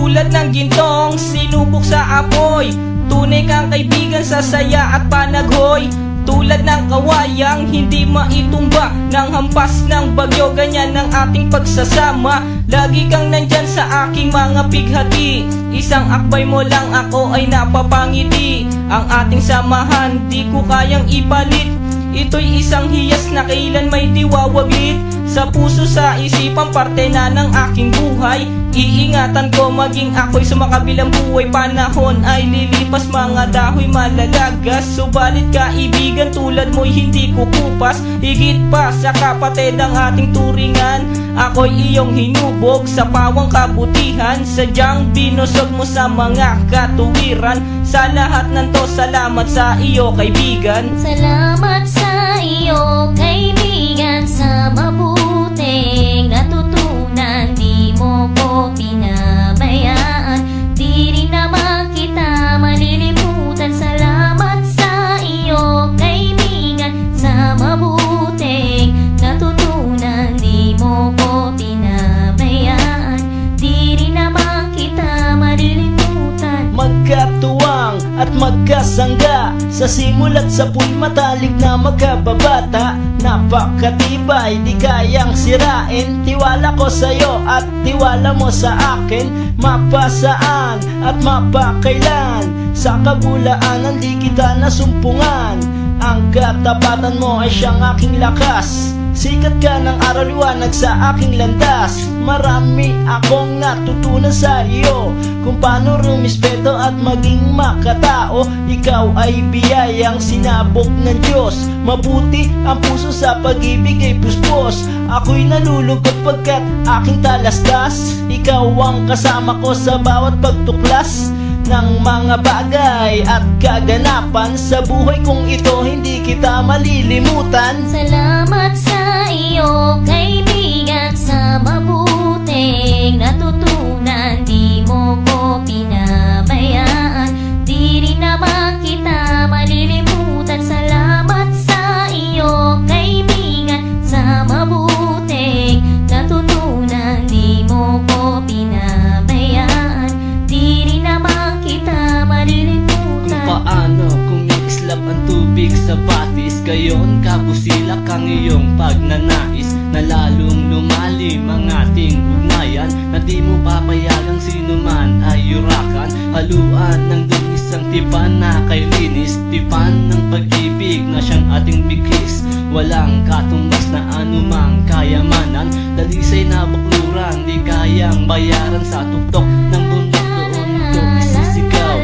Tulad ng gintong sinubok sa apoy, tunay kang kaibigan sa saya at panaghoy. Tulad ng kawayang hindi maitumba ng hampas ng bagyo, ganyan ang ating pagsasama. Lagi kang nandyan sa aking mga bighati, isang akbay mo lang ako ay napapangiti. Ang ating samahan di ko kayang ipalit, ito'y isang hiyas na kailan may diwawaglit. Sa puso, sa isipan, parte na ng aking buhay. Iingatan ko maging ako'y sa makabilang buhay. Panahon ay lilipas, mga dahoy malalagas, subalit kaibigan tulad mo'y hindi kukupas. Higit pa sa kapatid ang ating turingan, ako'y iyong hinubog sa pawang kabutihan. Sadyang binusog mo sa mga katuwiran. Sa lahat ng to, salamat sa iyo kaibigan. Salamat sa iyo kaibigan, sa mabuting natutunan. Di mo ko pinabayaan, di rin naman kita malilimutan. Salamat sa iyo kaibigan, sa mabuting natutunan. Di mo ko pinabayaan, di rin naman kita malilimutan. Magkatuwang at magkasangga, sa simula't sa po'y matalik na magkababata. Napakatibay, di kayang sirain, tiwala ko sa'yo at tiwala mo sa akin. Mapasaan at mapakailan, sa kabulaanan di kita nasumpungan. Ang katapatan mo ay siyang aking lakas, sikat ka ng araw liwanag sa aking landas. Marami akong natutunan sa iyo, kung paano rumispeto at maging makatao. Ikaw ay biyayang sinabog ng Diyos, mabuti ang puso sa pag-ibig ay puspos. Ako'y nalulungkot pagkat aking talastas, ikaw ang kasama ko sa bawat pagtuklas ng mga bagay at kaganapan. Sa buhay kong ito hindi kita malilimutan. Salamat sa iyo kaibigan, sa mabuting natutunan. Di mo ko pinabayaan, di rin naman kita malilimutan. Salamat sa iyo kaibigan, sa mabuting natutunan. Di mo ko pinabayaan, di rin naman kita malilimutan. Kung paano kumikislap ang tubig sa batis, gayon kabusilak ang iyong pagnanais, na lalong lumalim ang ating ugnayan. Na di mo papayagang sino man ay yurakan, haluan ng dungis ang tipan na kay linis. Tipan ng pag-ibig na siyang ating bigkis, walang katumbas na anumang kayamanan. Dalisay na bakluran, di kayang bayaran. Sa tuktok ng bundok doon ko isisigaw,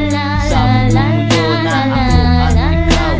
sa bumulo na ako at ikaw.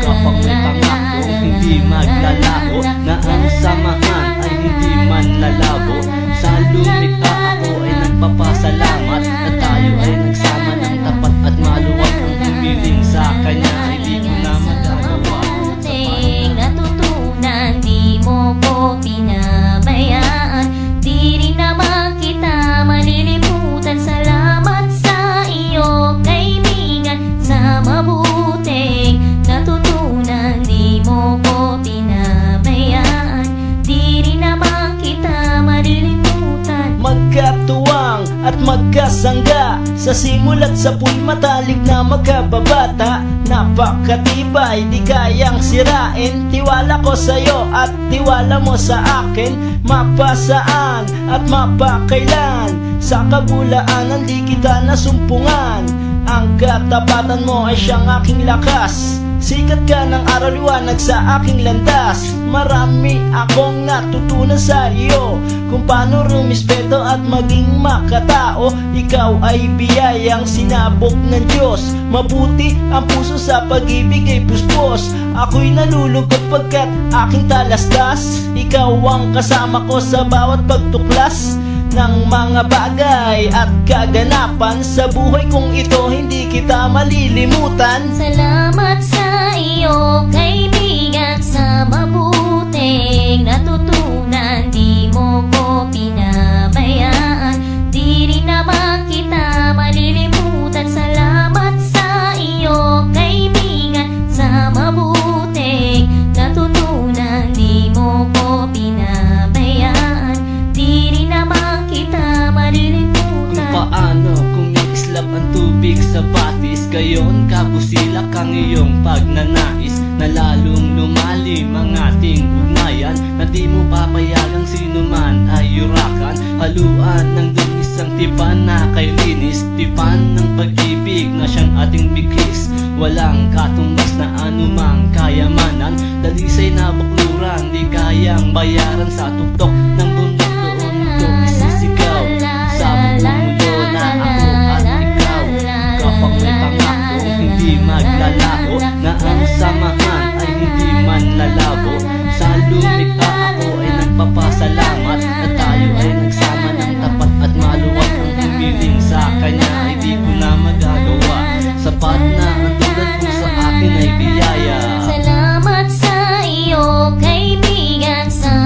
Kapag may pangako hindi maglalaho, na ang samahan ay hindi man lalabo. Sa lumikha ako ay nagpapasalamat, na tayo ay nagsama ng tapat at maluwag. Ang humiling sa kanya ay di ko na magagawa. Mabuting natutunan, di mo ko pinabayaan, di rin naman kita malilimutan. Salamat sa iyo kaibigan, sa mabuting natutunan. Di mo ko pinabayaan, di rin naman kita malilimutan. Magkatuwang at magkasangga, sa simula't sa po'y matalik na magkababata. Napakatibay, di kayang sirain, tiwala ko sa'yo at tiwala mo sa akin. Mapasaan at mapakailan, sa kabulaanan di kita nasumpungan. Ang katapatan mo ay siyang aking lakas, sikat ka ng araw liwanag sa aking landas. Marami akong natutunan sa iyo, kung paano rumispeto at maging makatao. Ikaw ay biyayang sinabog ng Diyos, mabuti ang puso sa pag-ibig ay puspos. Ako'y nalulungkot pagkat aking talastas, ikaw ang kasama ko sa bawat pagtuklas ng mga bagay at kaganapan. Sa buhay kong ito hindi kita malilimutan. Salamat sa iyo kaibigan, sa mabuting natutunan. Di mo ko pinabayaan, di rin naman kita malilimutan. Salamat sa iyo kaibigan, sa mabuting natutunan. Di mo ko pinabayaan, di rin naman kita malilimutan. Kung paano pagnanais na lalong lumalim ang ating ugnayan, na di mo papayagang sino man ay yurakan. Haluan ng isang tipan na kay linis, tipan ng pag-ibig na siyang ating bigis. Walang katumbas na anumang kayamanan, dalisay na bakluran, di kayang bayaran. Sa tuktok ng bundok doon ko isisigaw, sa mundo na ako at ikaw. Kapag may pangako hindi maglalaho, na ang samahan ay hindi man lalabo. Sa lumikha ako ay nagpapasalamat, na tayo ay nagsama ng tapat at maluwag. Ang humiling sa kanya ay di ko na magagawa, sapat na ang tulad mo sa akin ay biyaya. Salamat sa iyo, kaibigan, sa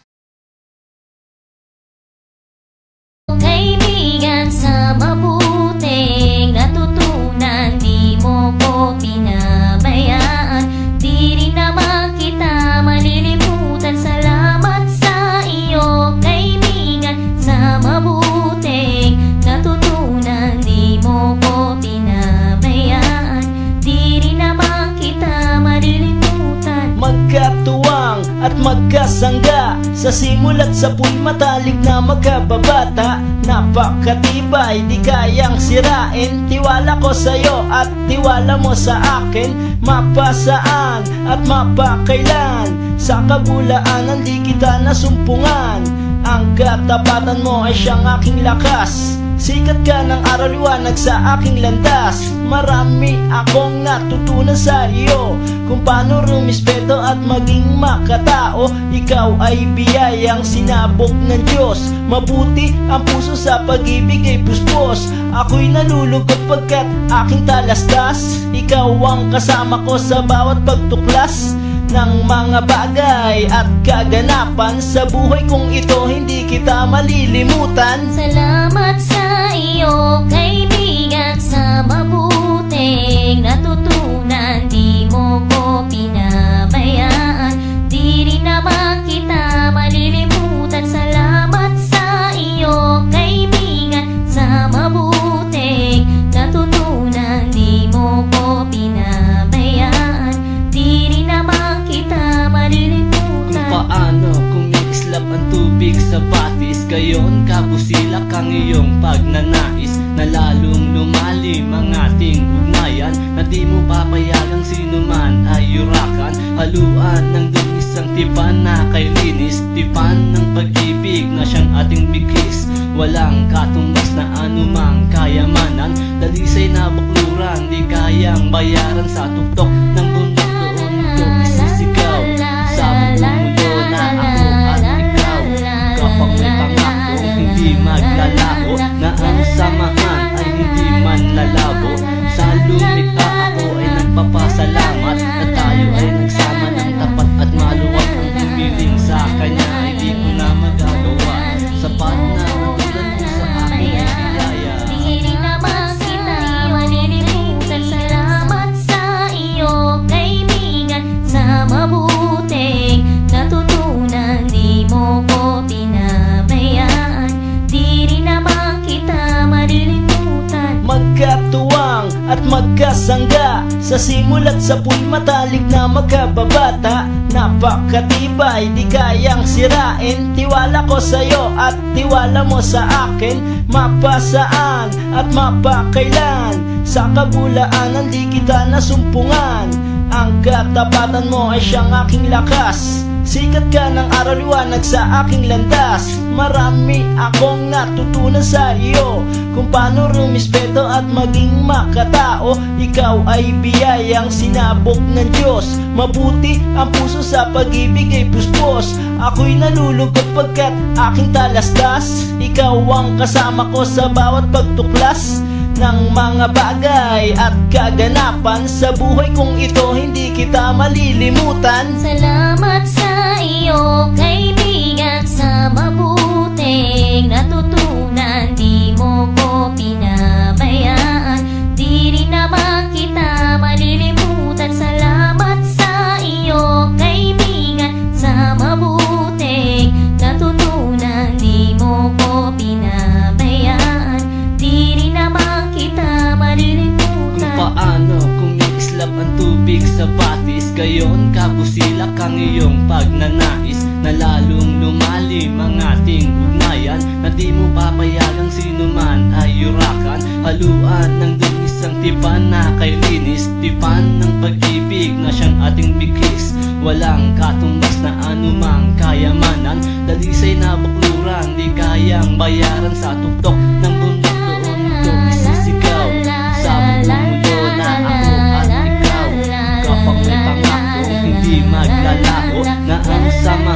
mabuting natutunan. Di mo ko pinabayaan, di rin naman kita malilimutan. Salamat sa iyo, kaibigan, sa mabuting natutunan. Di mo ko pinabayaan, di rin naman kita malilimutan. Magkatuwang at magkasangga, sa simulat sa po'y matalik na magkababata. Napakatibay, di kayang sirain, tiwala ko sa'yo at tiwala mo sa akin. Mapasaan at mapakailan, sa kabulaanan di kita nasumpungan. Ang katapatan mo ay siyang aking lakas, sikat ka ng araw liwanag sa aking landas. Marami akong natutunan sa iyo, kung paano rumispeto at maging makatao. Ikaw ay biyayang sinabok ng Diyos, mabuti ang puso sa pag-ibig ay puspos. Ako'y nalulungkot pagkat aking talastas, ikaw ang kasama ko sa bawat pagtuklas ng mga bagay at kaganapan. Sa buhay kong ito hindi kita malilimutan. Salamat sa iyo, kaibigan, sa mabuting natutunan. Di mo ko pinabayaan, di rin naman kita malilimutan. Salamat sa iyo, kaibigan, sa mabuting natutunan. Di mo ko pinabayaan, di rin naman kita malilimutan. Kung paano kumikislap ang tubig sa batis, gayon kabusilak ang iyong pagnanais, na lalong lumalim ang ating ugnayan, na di mo papayagang sino man ay yurakan. Haluan ng isang tipan na kay linis, tipan ng pag-ibig na siyang ating bigis. Walang katumbas na anumang kayamanan, dalisay na bakluran, di kayang bayaran. Sa tuktok ng bundok doon ko isisigaw, sa mundo na ako at ikaw. Kapag may pangako hindi maglalaho, na ang samahan ay hindi man lalabo. Sa lumikha ako ay nagpapasalamat, na tayo ay nagsama ng tapat at maluwag. Ang humiling sa kanya ay di ko na magagawa, sapat na ang tulad mo sa akin ay biyaya. Di rin naman kita malilimutan. Salamat sa iyo, kaibigan, sa mabuting natutunan. Di mo ko pinabayaan, di rin naman kita malilimutan. Magkatuwang at magkasangga, sa simulat sa po'y matalik na magkababata. Napakatibay, di kayang sirain, tiwala ko sa'yo at tiwala mo sa akin. Mapasaan at mapakailan, sa kabulaanan di kita nasumpungan. Ang katapatan mo ay siyang aking lakas, sikat ka ng araw liwanag sa aking landas. Marami akong natutunan sa iyo, kung paano rumispeto at maging makatao. Ikaw ay biyayang sinabok ng Diyos, mabuti ang puso sa pag-ibig ay puspos. Ako'y nalulungkot pagkat aking talastas, ikaw ang kasama ko sa bawat pagtuklas ng mga bagay at kaganapan. Sa buhay kong ito hindi kita malilimutan. Salamat sa iyo, kaibigan, sa mabuting natutunan. Di mo ko pinabayaan, di rin naman kita malilimutan. Salamat sa iyo, kaibigan, sa mabuting natutunan. Di mo ko pinabayaan, di rin naman kita malilimutan. Kung paano kumikislap ang tubig sa batis, pagnanais na lalong lumalim ang ating ugnayan, na di mo papayagang sino man ay yurakan. Haluan ng dungis ang tipan na kay linis, tipan ng pag-ibig na siyang ating bigis. Walang katumbas na anumang kayamanan, dalisay na bakluran, di kayang bayaran. Sa tuktok ng bundok doon ko isisigaw, sa bumulo na ako at ikaw. Kapag may pangako, hindi maglalaho na ang sama